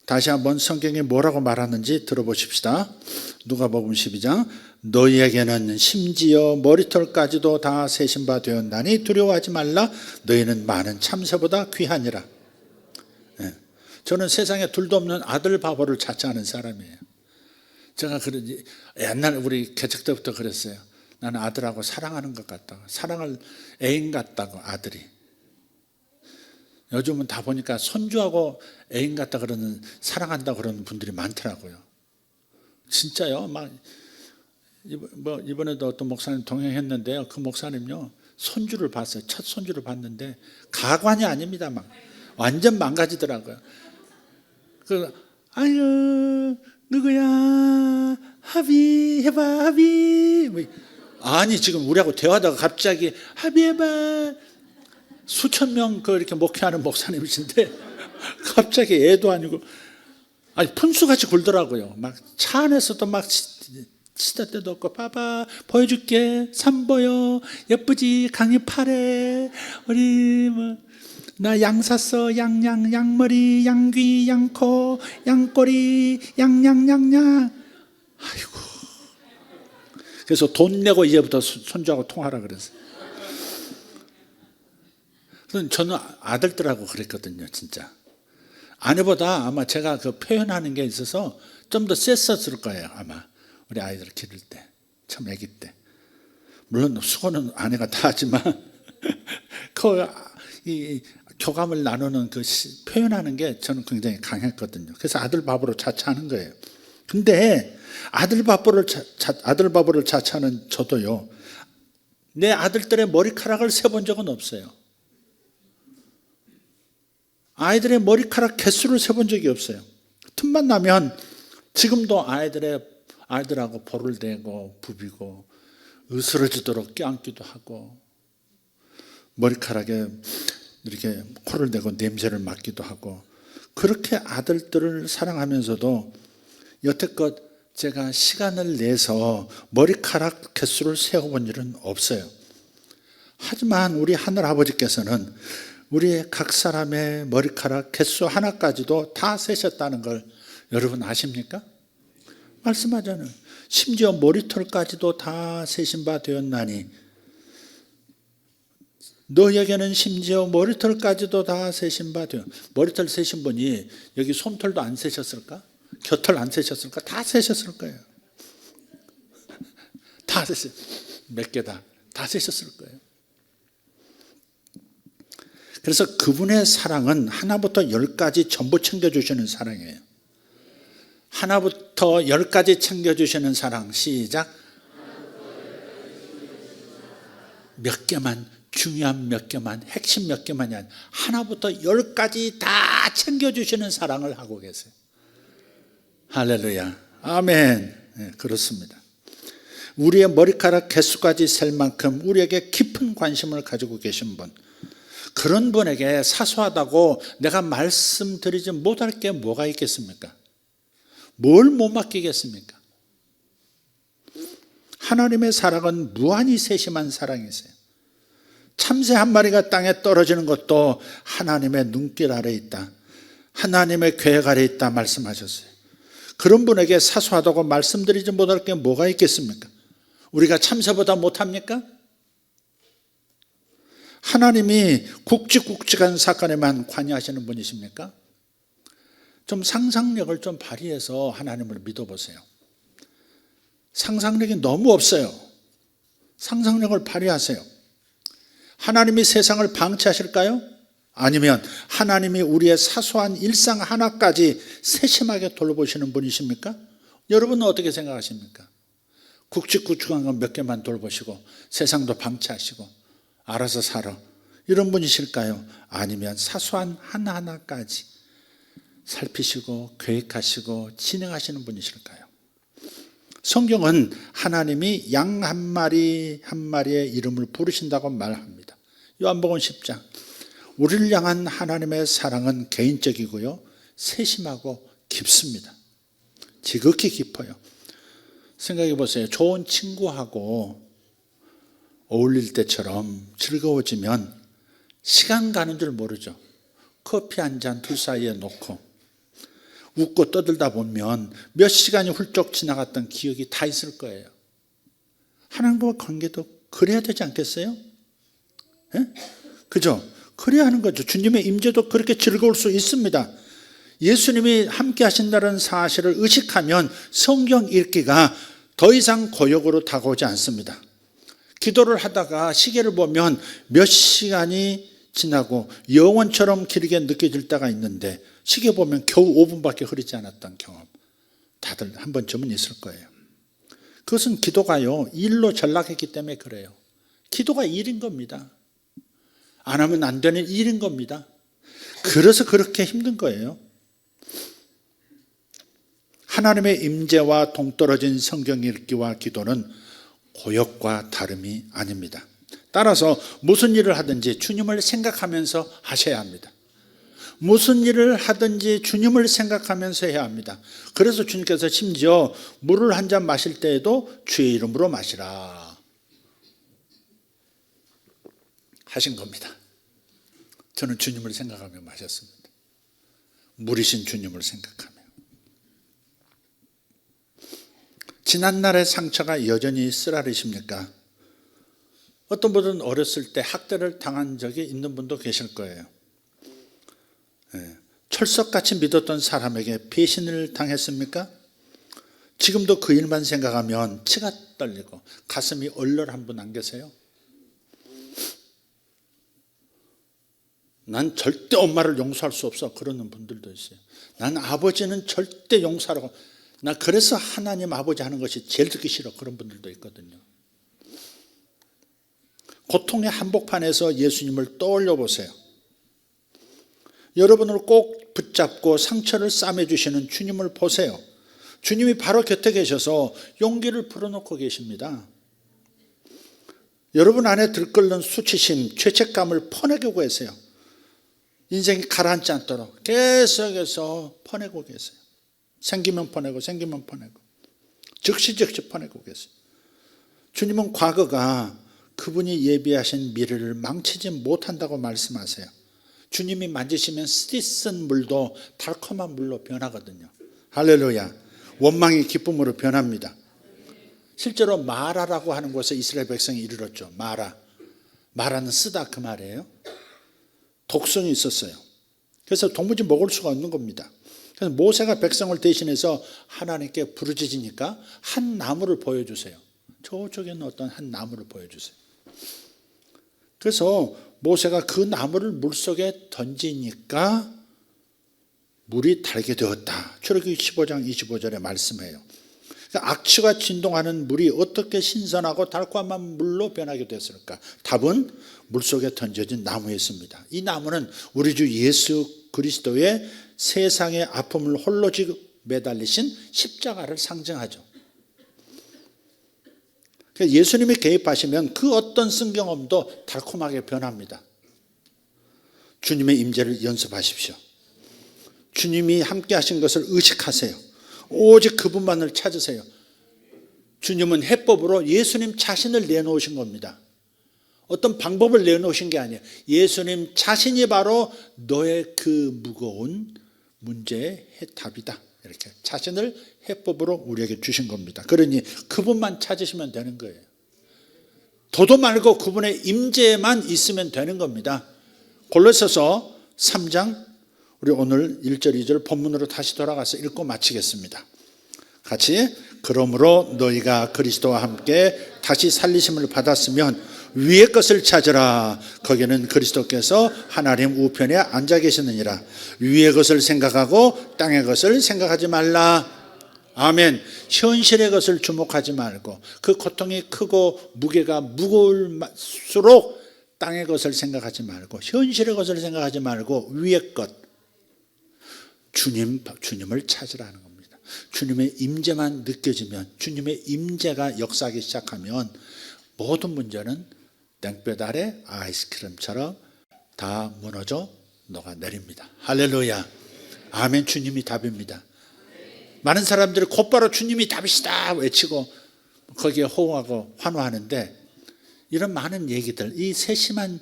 다시 한번 성경이 뭐라고 말하는지 들어보십시다. 누가복음 12장 너희에게는 심지어 머리털까지도 다 세신 바 되었나니 두려워하지 말라. 너희는 많은 참새보다 귀하니라. 저는 세상에 둘도 없는 아들 바보를 자처하는 사람이에요. 제가 그러지 옛날 우리 개척 때부터 그랬어요. 나는 아들하고 사랑하는 것 같다고, 사랑을 애인 같다고 아들이. 요즘은 다 보니까 손주하고 애인 같다 그러는, 사랑한다 그러는 분들이 많더라고요. 진짜요. 막 이번에도 어떤 목사님 동행했는데요. 그 목사님요 손주를 봤어요. 첫 손주를 봤는데 가관이 아닙니다. 막 완전 망가지더라고요. 아유 누구야 합의 해봐 합의. 아니 지금 우리하고 대화하다가 갑자기 합의해봐. 수천 명 이렇게 목회하는 목사님이신데 갑자기 애도 아니고 아니 푼수같이 굴더라고요. 막 차 안에서도 막 치다 때도 없고 봐봐 보여줄게 산 보여 예쁘지 강이 파래 우리 나 양 샀어 양머리 양귀 양코 양꼬리 양양. 아이고. 그래서 돈 내고 이제부터 손주하고 통화하라 그랬어요. 저는 아들들하고 그랬거든요. 진짜 아내보다 아마 제가 그 표현하는 게 있어서 좀 더 셌었을 거예요. 아마 우리 아이들 기를 때 참 아기 때. 물론 수고는 아내가 다 하지만 이 교감을 나누는 그 표현하는 게 저는 굉장히 강했거든요. 그래서 아들 바보로 자처하는 거예요. 근데 아들 바보를 자처하는 저도요, 내 아들들의 머리카락을 세본 적은 없어요. 아이들의 머리카락 개수를 세본 적이 없어요. 틈만 나면 지금도 아이들하고 볼을 대고 부비고 으스러지도록 껴안기도 하고 머리카락에 이렇게 코를 대고 냄새를 맡기도 하고 그렇게 아들들을 사랑하면서도 여태껏 제가 시간을 내서 머리카락 개수를 세어본 일은 없어요. 하지만 우리 하늘아버지께서는 우리의 각 사람의 머리카락 개수 하나까지도 다 세셨다는 걸 여러분 아십니까? 말씀하잖아요. 심지어 머리털까지도 다 세신 바 되었나니 너에게는 심지어 머리털까지도 다 세신 바 되었. 머리털 세신 분이 여기 솜털도 안 세셨을까? 곁털 안 세셨을까? 다 세셨을 거예요. 다 세셨. 몇 개다. 다 세셨을 거예요. 그래서 그분의 사랑은 하나부터 10까지 전부 챙겨주시는 사랑이에요. 하나부터 10까지 챙겨주시는 사랑. 시작. 몇 개만, 중요한 몇 개만, 핵심 몇 개만이 아니라 하나부터 10까지 다 챙겨주시는 사랑을 하고 계세요. 할렐루야. 아멘. 네, 그렇습니다. 우리의 머리카락 개수까지 셀 만큼 우리에게 깊은 관심을 가지고 계신 분, 그런 분에게 사소하다고 내가 말씀드리지 못할 게 뭐가 있겠습니까? 뭘 못 맡기겠습니까? 하나님의 사랑은 무한히 세심한 사랑이세요. 참새 한 마리가 땅에 떨어지는 것도 하나님의 눈길 아래 있다, 하나님의 계획 아래 있다 말씀하셨어요. 그런 분에게 사소하다고 말씀드리지 못할 게 뭐가 있겠습니까? 우리가 참새보다 못합니까? 하나님이 굵직굵직한 사건에만 관여하시는 분이십니까? 좀 상상력을 좀 발휘해서 하나님을 믿어보세요. 상상력이 너무 없어요. 상상력을 발휘하세요. 하나님이 세상을 방치하실까요? 아니면 하나님이 우리의 사소한 일상 하나까지 세심하게 돌보시는 분이십니까? 여러분은 어떻게 생각하십니까? 굵직굵직한 건 몇 개만 돌보시고 세상도 방치하시고 알아서 살아, 이런 분이실까요? 아니면 사소한 하나하나까지 살피시고 계획하시고 진행하시는 분이실까요? 성경은 하나님이 양 한 마리 한 마리의 이름을 부르신다고 말합니다. 요한복음 10장. 우리를 향한 하나님의 사랑은 개인적이고요, 세심하고 깊습니다. 지극히 깊어요. 생각해 보세요. 좋은 친구하고 어울릴 때처럼 즐거워지면 시간 가는 줄 모르죠. 커피 한 잔 둘 사이에 놓고 웃고 떠들다 보면 몇 시간이 훌쩍 지나갔던 기억이 다 있을 거예요. 하나님과 관계도 그래야 되지 않겠어요? 예? 그죠? 그래야 하는 거죠. 주님의 임재도 그렇게 즐거울 수 있습니다. 예수님이 함께 하신다는 사실을 의식하면 성경 읽기가 더 이상 고역으로 다가오지 않습니다. 기도를 하다가 시계를 보면 몇 시간이 지나고 영원처럼 길게 느껴질 때가 있는데 시계 보면 겨우 5분밖에 흐르지 않았던 경험, 다들 한 번쯤은 있을 거예요. 그것은 기도가요, 일로 전락했기 때문에 그래요. 기도가 일인 겁니다. 안 하면 안 되는 일인 겁니다. 그래서 그렇게 힘든 거예요. 하나님의 임재와 동떨어진 성경 읽기와 기도는 고역과 다름이 아닙니다. 따라서 무슨 일을 하든지 주님을 생각하면서 하셔야 합니다. 무슨 일을 하든지 주님을 생각하면서 해야 합니다. 그래서 주님께서 심지어 물을 한 잔 마실 때에도 주의 이름으로 마시라 하신 겁니다. 저는 주님을 생각하며 마셨습니다. 물이신 주님을 생각하며. 지난날의 상처가 여전히 쓰라리십니까? 어떤 분은 어렸을 때 학대를 당한 적이 있는 분도 계실 거예요. 철석같이 믿었던 사람에게 배신을 당했습니까? 지금도 그 일만 생각하면 치가 떨리고 가슴이 얼얼한 분 안 계세요? 난 절대 엄마를 용서할 수 없어 그러는 분들도 있어요. 난 아버지는 절대 용서하라고, 나 그래서 하나님 아버지 하는 것이 제일 듣기 싫어 그런 분들도 있거든요. 고통의 한복판에서 예수님을 떠올려 보세요. 여러분을 꼭 붙잡고 상처를 싸매주시는 주님을 보세요. 주님이 바로 곁에 계셔서 용기를 불어넣고 계십니다. 여러분 안에 들끓는 수치심, 죄책감을 퍼내고 계세요. 인생이 가라앉지 않도록 계속해서 퍼내고 계세요. 생기면 퍼내고 생기면 퍼내고 즉시 퍼내고 계세요. 주님은 과거가 그분이 예비하신 미래를 망치지 못한다고 말씀하세요. 주님이 만지시면 씻은 물도 달콤한 물로 변하거든요. 할렐루야. 원망이 기쁨으로 변합니다. 실제로 마라라고 하는 곳에 이스라엘 백성이 이르렀죠. 마라는 쓰다 그 말이에요. 독성이 있었어요. 그래서 도무지 먹을 수가 없는 겁니다. 그래서 모세가 백성을 대신해서 하나님께 부르짖으니까 한 나무를 보여주세요. 저쪽에 있는 어떤 한 나무를 보여주세요. 그래서 모세가 그 나무를 물속에 던지니까 물이 달게 되었다. 출애굽기 15장 25절에 말씀해요. 그러니까 악취가 진동하는 물이 어떻게 신선하고 달콤한 물로 변하게 됐을까? 답은 물속에 던져진 나무에 있습니다. 이 나무는 우리 주 예수 그리스도의 세상의 아픔을 홀로 매달리신 십자가를 상징하죠. 그러니까 예수님이 개입하시면 그 어떤 순경험도 달콤하게 변합니다. 주님의 임재를 연습하십시오. 주님이 함께 하신 것을 의식하세요. 오직 그분만을 찾으세요. 주님은 해법으로 예수님 자신을 내놓으신 겁니다. 어떤 방법을 내놓으신 게 아니에요. 예수님 자신이 바로 너의 그 무거운 문제의 답이다. 이렇게 자신을 해법으로 우리에게 주신 겁니다. 그러니 그분만 찾으시면 되는 거예요. 도도 말고 그분의 임재만 있으면 되는 겁니다. 골로새서 3장 우리 오늘 1절 2절 본문으로 다시 돌아가서 읽고 마치겠습니다. 같이 그러므로 너희가 그리스도와 함께 다시 살리심을 받았으면 위의 것을 찾으라. 거기는 그리스도께서 하나님 우편에 앉아 계시느니라. 위의 것을 생각하고 땅의 것을 생각하지 말라. 아멘. 현실의 것을 주목하지 말고 그 고통이 크고 무게가 무거울수록 땅의 것을 생각하지 말고 현실의 것을 생각하지 말고 위의 것 주님을 찾으라는 겁니다. 주님의 임재만 느껴지면 주님의 임재가 역사하기 시작하면 모든 문제는 땡볕 아래 아이스크림처럼 다 무너져 녹아내립니다. 할렐루야. 아멘. 주님이 답입니다. 많은 사람들이 곧바로 주님이 답이시다 외치고 거기에 호응하고 환호하는데 이런 많은 얘기들, 이 세심한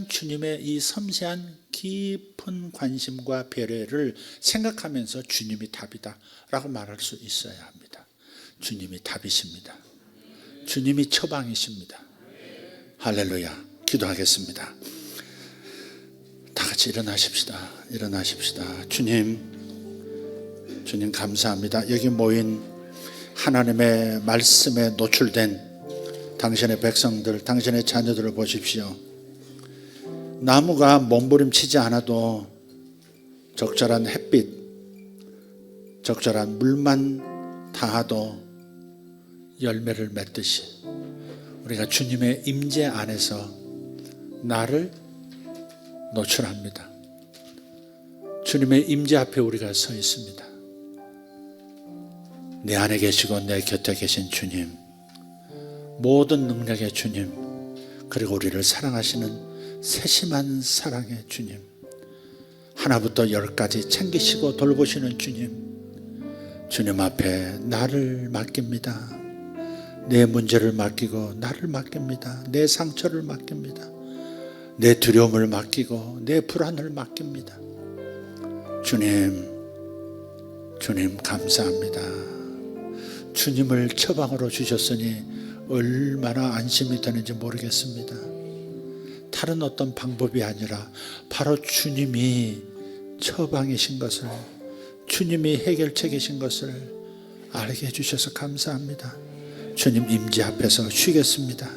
주님의 이 섬세한 깊은 관심과 배려를 생각하면서 주님이 답이다 라고 말할 수 있어야 합니다. 주님이 답이십니다. 주님이 처방이십니다. 할렐루야. 기도하겠습니다. 다 같이 일어나십시다. 주님 감사합니다. 여기 모인 하나님의 말씀에 노출된 당신의 백성들, 당신의 자녀들을 보십시오. 나무가 몸부림치지 않아도 적절한 햇빛, 적절한 물만 닿아도 열매를 맺듯이 우리가 주님의 임재 안에서 나를 노출합니다. 주님의 임재 앞에 우리가 서 있습니다. 내 안에 계시고 내 곁에 계신 주님, 모든 능력의 주님, 그리고 우리를 사랑하시는 세심한 사랑의 주님, 하나부터 열까지 챙기시고 돌보시는 주님 앞에 나를 맡깁니다. 내 문제를 맡기고 나를 맡깁니다. 내 상처를 맡깁니다. 내 두려움을 맡기고 내 불안을 맡깁니다. 주님 감사합니다. 주님을 처방으로 주셨으니 얼마나 안심이 되는지 모르겠습니다. 다른 어떤 방법이 아니라 바로 주님이 처방이신 것을, 주님이 해결책이신 것을 알게 해주셔서 감사합니다. 주님 임재 앞에서 쉬겠습니다.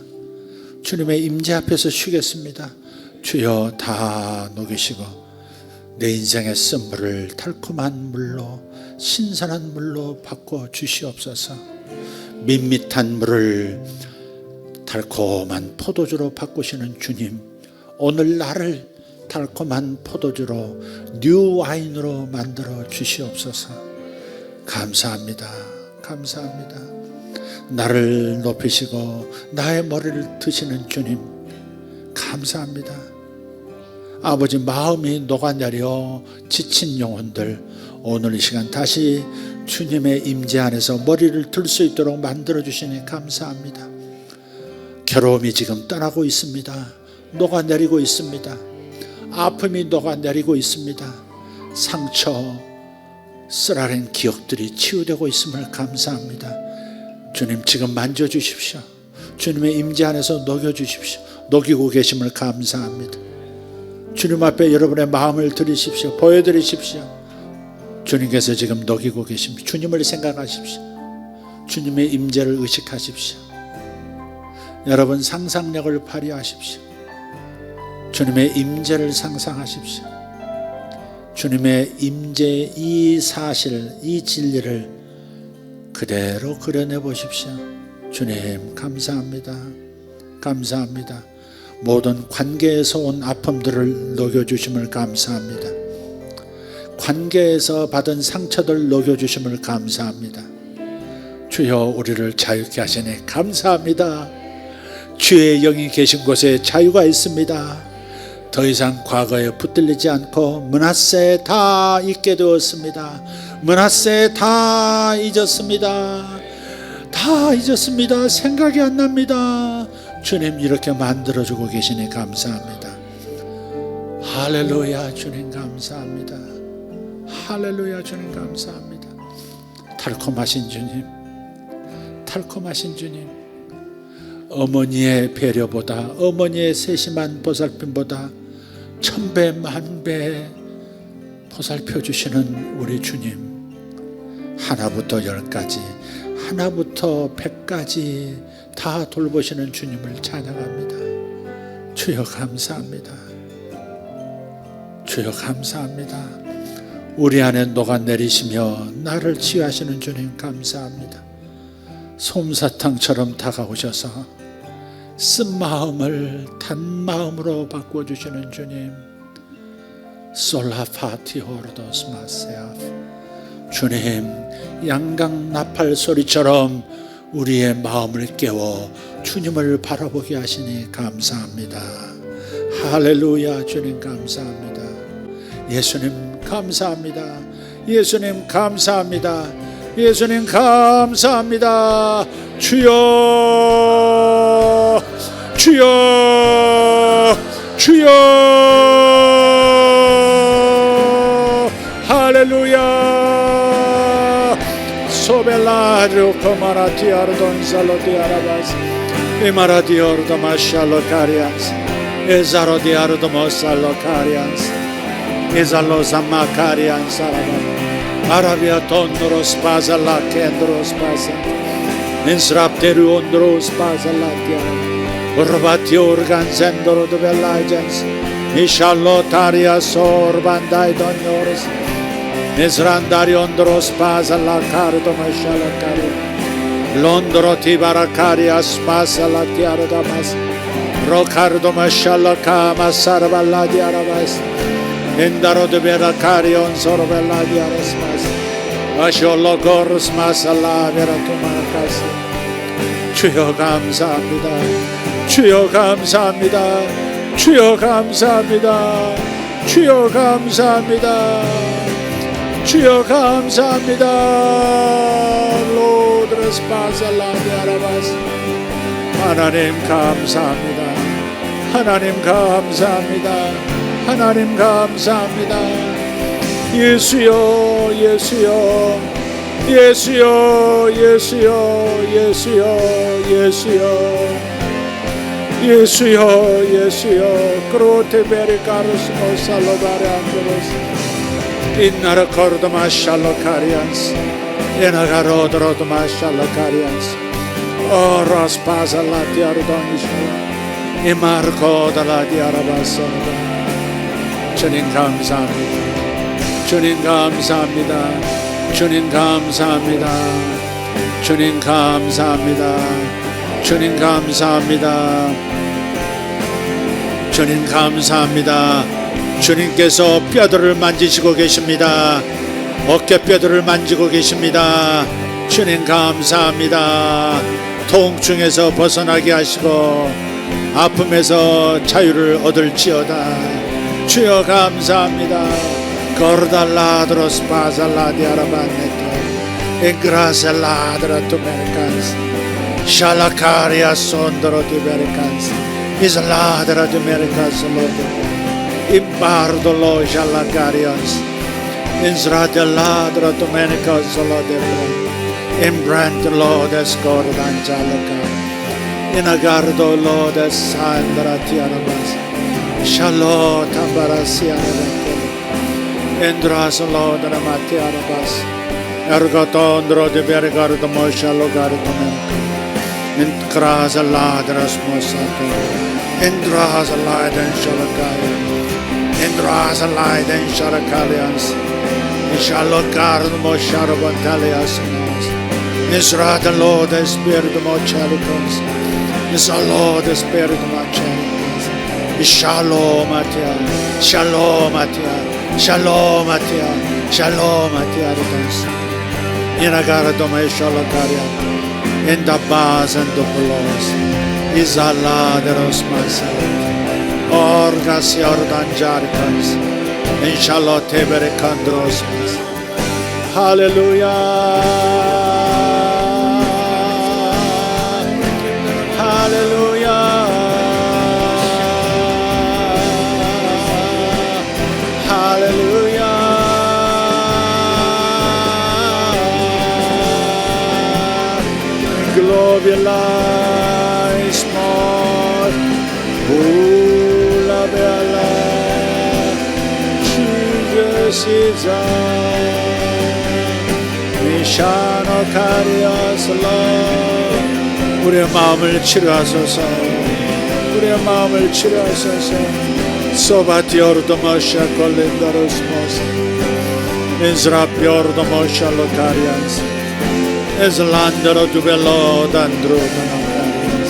주님의 임재 앞에서 쉬겠습니다. 주여 다 녹이시고 내 인생의 쓴물을 달콤한 물로, 신선한 물로 바꿔 주시옵소서. 밋밋한 물을 달콤한 포도주로 바꾸시는 주님, 오늘 나를 달콤한 포도주로 뉴 와인으로 만들어 주시옵소서. 감사합니다. 나를 높이시고 나의 머리를 드시는 주님 감사합니다. 아버지 마음이 녹아내려 지친 영혼들 오늘 이 시간 다시 주님의 임재 안에서 머리를 들 수 있도록 만들어 주시니 감사합니다. 괴로움이 지금 떠나고 있습니다. 녹아내리고 있습니다. 아픔이 녹아내리고 있습니다. 상처, 쓰라린 기억들이 치유되고 있음을 감사합니다. 주님 지금 만져주십시오. 주님의 임재 안에서 녹여주십시오. 녹이고 계심을 감사합니다. 주님 앞에 여러분의 마음을 드리십시오. 보여드리십시오. 주님께서 지금 녹이고 계십니다. 주님을 생각하십시오. 주님의 임재를 의식하십시오. 여러분 상상력을 발휘하십시오. 주님의 임재를 상상하십시오. 주님의 임재 이 사실, 이 진리를 그대로 그려내 보십시오. 주님 감사합니다. 감사합니다. 모든 관계에서 온 아픔들을 녹여주심을 감사합니다. 관계에서 받은 상처들 녹여주심을 감사합니다. 주여 우리를 자유케 하시니 감사합니다. 주의 영이 계신 곳에 자유가 있습니다. 더 이상 과거에 붙들리지 않고 므낫세 다 잊게 되었습니다. 므낫세 다 잊었습니다. 다 잊었습니다. 생각이 안 납니다. 주님 이렇게 만들어주고 계시니 감사합니다. 할렐루야 주님 감사합니다. 할렐루야 주님 감사합니다. 달콤하신 주님, 달콤하신 주님, 어머니의 배려보다, 어머니의 세심한 보살핌보다 1000배 만배 보살펴 주시는 우리 주님, 하나부터 10까지, 하나부터 100까지 다 돌보시는 주님을 찬양합니다. 주여 감사합니다. 주여 감사합니다. 우리 안에 녹아내리시며 나를 치유하시는 주님 감사합니다. 솜사탕처럼 다가오셔서 쓴 마음을 단 마음으로 바꿔주시는 주님, 솔라파티 호르도스 마세아프, 주님 양강 나팔 소리처럼 우리의 마음을 깨워 주님을 바라보게 하시니 감사합니다. 할렐루야 주님 감사합니다. 예수님 감사합니다. 예수님 감사합니다. 예수님 감사합니다. 주여 주여 주여 할렐루야. 소벨라르 코마라티아르 돈살로티아라바스 이마라디오르 마샬로 카리안스 에자로디아르 모살로 카리안스 에잘로 삼마카리안스 아라비아 돈노로 스파살라 켄드로 스파사 인스랍테르 온드로 스파살라티아 오르바티오 오르간센도로 드벨라이젠스 미샬로 타리아 소르반다이 돈요르스 니스란다리 온드로 스파살라 카르도 마샬라 카리 론드로 티바라 카리아 스파살라티아르 다마스 로카르도 마샬라 카마사르발라디 아라바스 인다로 드베라 카리온 소르벨라디 아라스마스 아쇼로 고르스마살라 베라토마카스. 주여 감사합니다. 주여 감사합니다. 주여 감사합니다. 주여 감사합니다. 주여 감사합니다. 로드레스파살라디 아라바스. 하나님 감사합니다. 하나님 감사합니다. 하나님 감사합니다. 예수여 예수여 예수여 예수여 예수여 예수여 예수여 예수여 크로테베리카르스 모살로바레 안드로스 인나라 코르도마샬로 카리안스 에나가로드로도마샬로 카리안스 오라스파살라티아르도니쇼 이마르코달라디아라바소다. 주님 감사합니다. 주님 감사합니다. 주님 감사합니다. 주님 감사합니다. 주님 감사합니다. 주님 감사합니다. 주님께서 뼈들을 만지시고 계십니다. 어깨뼈들을 만지고 계십니다. 주님 감사합니다. 통증에서 벗어나게 하시고 아픔에서 자유를 얻을지어다. 주여 감사합니다. 거르달라드로스 바살라디아라반네토 인그라셀라드라 투메리칸스 샬라카리아 손드로 디베리칸스 이슬라드라 디메리칸스 로드 임바르돌로 샬라카리안스 인스라델라드라 투메리칸스 로드 임브란트 로데스 코르단 샬라카 이나가르도 로데스 산드라 티아라바스 샬로 타바라시아라바스 Endras Lord Ramati Arabas Ergotondro de Bergardo Moshalo Gardon Entras Ladras Mosato Endras Laden Shalakaya Endras Laden Sharakalians Shalokard Mosharabantalias Israel the Lord the Spirit of Mochalicons is our Lord the Spirit of Mochalicons Shalom Atia Shalom Atia Shalom Atia, Shalom Atia Ritos. In a Garadoma Shalakaria, in the bars and the floors, is Allah the Rosmasal, Orgas Jordan Jarikans, in Shalot Tebericandros. Hallelujah, Hallelujah. Glory lies more, Hula Bella, Jesus is Mishano Karias Lord, 우리의 마음을 치료하소서, 우리의 마음을 치료하소서, 소바티오르도 모샤 콜린다로스모스, 인스라피오르도 모샤 로카리안스, Eslandro tu bello d'andro d'anocarias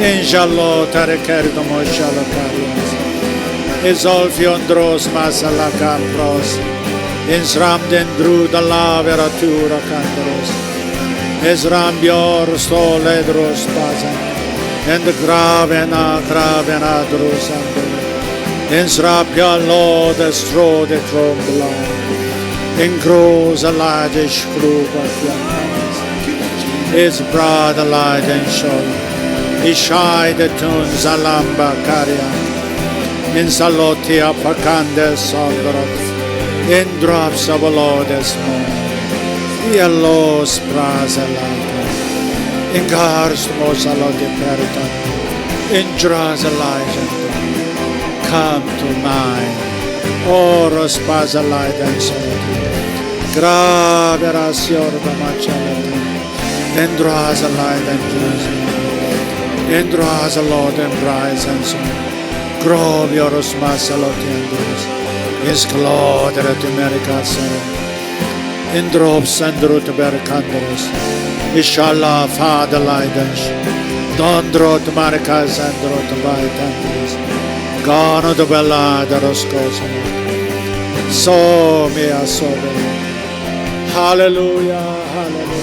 Injallo tarekerdo moshalo carias Esolfiondros masala campros Insram dendru da la veratura candaros Esrambior stoledros pasan And gravena drusando Insrapia lo destro de trombla Incrosa ladish kruba fianca His brother light and show. He shy the tunes alamba caria. In saloti apacande sondrot. In drops of a Lord's moon. Yellow spraza lata. In gars mosaloti periton. In draws a light. Come to mine. Oro spaza light and soul. Gravera siorda machalata. Endro has a light and Jerusalem. Endro has a Lord and rise and so. Glorioros masalot endros. Is glodere to mericasa. Endrops and root bercandoros. Ishallah father lightens. Dondro to maricas and rot vitandros. Gano de bella de roscosa. So mea sobe. Hallelujah, hallelujah.